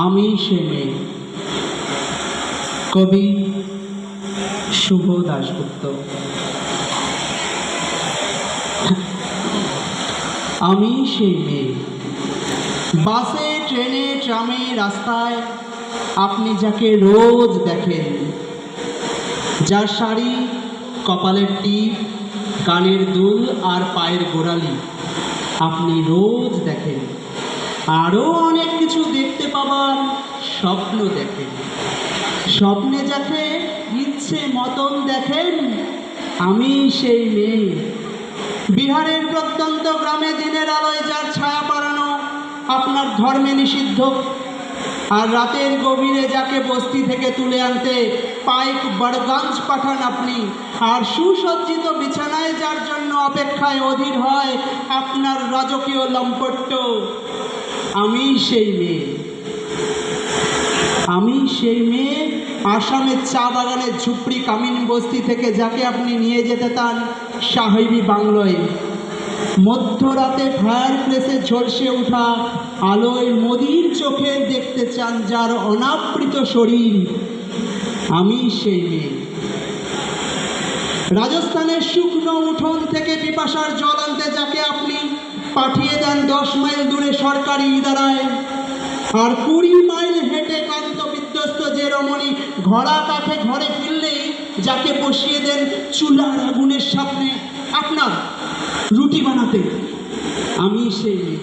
আমি সে মেয়ে। কবি শুভ দাশগুপ্ত। আমি সেই মেয়ে। বাসে, ট্রেনে, ট্রামে, রাস্তায় আপনি যাকে রোজ দেখেন, যার শাড়ি, কপালের টিপ, কানের দুল আর পায়ের গোড়ালি আপনি রোজ দেখেন। আরও অনেক কিছু দেখতে পাবার স্বপ্ন দেখেন। স্বপ্নে যাকে ইচ্ছে মতন দেখেন, আমি সেই মেয়ে। বিহারের প্রত্যন্ত গ্রামে দিনের আলোয় যার ছায়া পড়ানো আপনার ধর্মে নিষিদ্ধ, আর রাতের গভীরে যাকে বস্তি থেকে তুলে আনতে পাইক বড়গঞ্জ পাঠান আপনি, আর সুসজ্জিত বিছানায় যার জন্য অপেক্ষায় অধীর হয় আপনার রাজকীয় লম্পট্য, আমি সেই মেয়ে। আমি সেই মেয়ে আসামের চা বাগানের ঝুপড়ি কামিন বস্তি থেকে যাকে আপনি নিয়ে যেতে চান সাহেবী বাংলোয়। মধ্যরাতে ফায়ার প্লেসে ঝলসে ওঠা আলোয় মোদির চোখে দেখতে চান যার অনাবৃত শরীর, আমি সেই মেয়ে। রাজস্থানের শুকনো উঠোন থেকে পিপাসার জল আনতে যাকে আপনি পাঠিয়ে দেন 10 মাইল দূরে সরকারি ইদারায়, আর 20 মাইল হেঁটে ক্লান্ত বিধ্বস্ত যে রমণী ঘোড়া কাঠে ঘরে ফিরলেই যাকে বসিয়ে দেন চুলার আগুনের সামনে আপনার রুটি বানাতে, আমি সেই মেয়ে।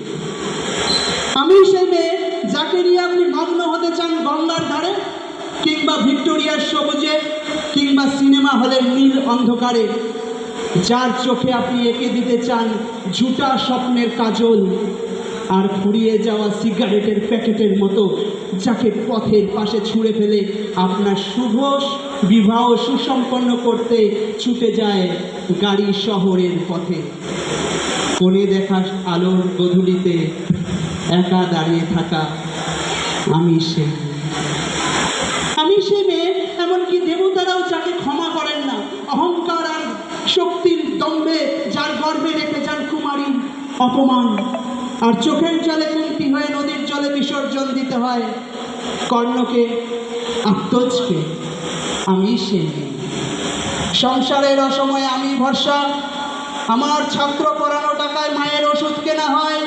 আমি সেই মেয়ে যাকে নিয়ে আপনি মগ্ন হতে চান গঙ্গার ধারে, কিংবা ভিক্টোরিয়ার সবুজে, কিংবা সিনেমা হলের নীল অন্ধকারে, যার চোখে আপনি এঁকে দিতে চান ঝুটা স্বপ্নের কাজল, আর ফুরিয়ে যাওয়া সিগারেটের প্যাকেটের মতো যাকে পথের পাশে ছুঁড়ে ফেলে আপনার শুভ বিবাহ সুসম্পন্ন করতে ছুটে যায় গাড়ি শহরের পথে। কোণে দেখা আলোর গধূলিতে একা দাঁড়িয়ে থাকা, আমি সেই। আমি সেই মেয়ে, এমনকি দেবতারাও যাকে ক্ষমা করেন না, অহংকার আর শক্তির দম্ভে যার গর্বে রেখে যান কুমারী অপমান, আর চোখের জলে কুন্তি হয়ে নদীর জলে বিসর্জন দিতে হয় কর্ণকে, আত্মজকে, আমি সেই মেয়ে। সংসারের অসময়ে আমি ভরসা, আমার ছাত্র পড়ানো টাকায় মায়ের ওষুধ কেনা হয়,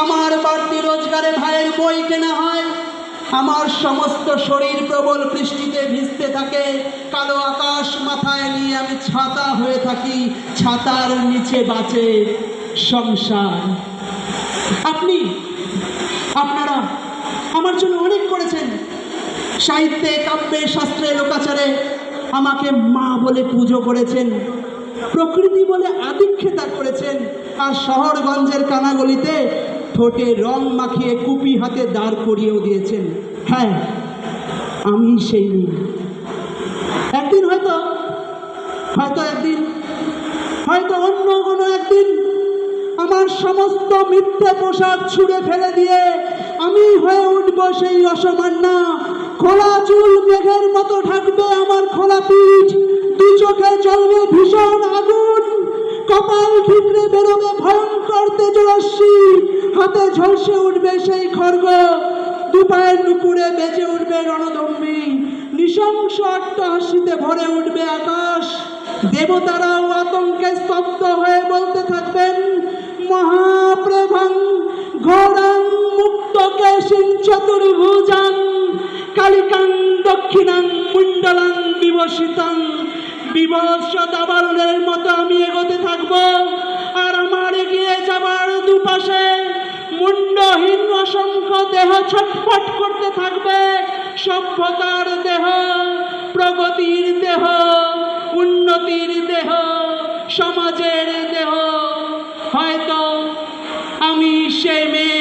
আমার বাড়তি রোজগারে ভাইয়ের বই কেনা হয়, আমার সমস্ত শরীর প্রবল বৃষ্টিতে ভিজতে থাকে, কালো আকাশ মাথায় নিয়ে আমি ছাতা হয়ে থাকি, ছাতার নিচে বাঁচে সংসার। আপনারা আমার জন্য অনেক করেছেন। সাহিত্যে, কাব্যে, শাস্ত্রে, লোকাচারে আমাকে মা বলে পুজো করেছেন, প্রকৃতি বলে আদিক্ষেতা করেছেন, আর শহরগঞ্জের কানাগলিতে ঠোঁটে রং মাখিয়ে কুপি হাতে দাঁড় করিয়েও দিয়েছেন। হ্যাঁ, আমি সেই মেয়ে। একদিন হয়তো অন্য কোনো একদিন আমার সমস্ত মিথ্যে পোশাক ছুঁড়ে ফেলে দিয়ে আমি হয়ে উঠব সেই অসামান্যা। খোলা চুল মেঘের মতো ঢাকবে আমার খোলা পিঠ, দু চোখে জ্বলবে ভীষণ আগুন, কপাল ঠিকরে বেরোবে ভয়ঙ্কর তেজরশ্মি, হাতে ঝলসে উঠবে সেই খড়গ, দুপায়ের নুপুরে বেজে উঠবে রণধম্বী, নৃশংস অট্টহাসিতে ভরে উঠবে আকাশ। দেবতারাও আতঙ্কে স্তব্ধ হয়ে বলতে থাকবেন, মহাপ্রভং ঘোরং মুক্তকেশিং চতুর্ভুজাং কালিকাং দক্ষিণাং মুণ্ডলাং বিবসিতাং। বিভৎস দাবানলের মতো আমি এগোতে থাকব, আর আমার এগিয়ে যাবার দুপাশে মুন্ডহীন অসংখ্য দেহ ছটফট করতে থাকবে। সভ্যতার দেহ, প্রগতির দেহ, উন্নতির দেহ, সমাজের দেহ। হয়তো আমি সেই মেয়ে।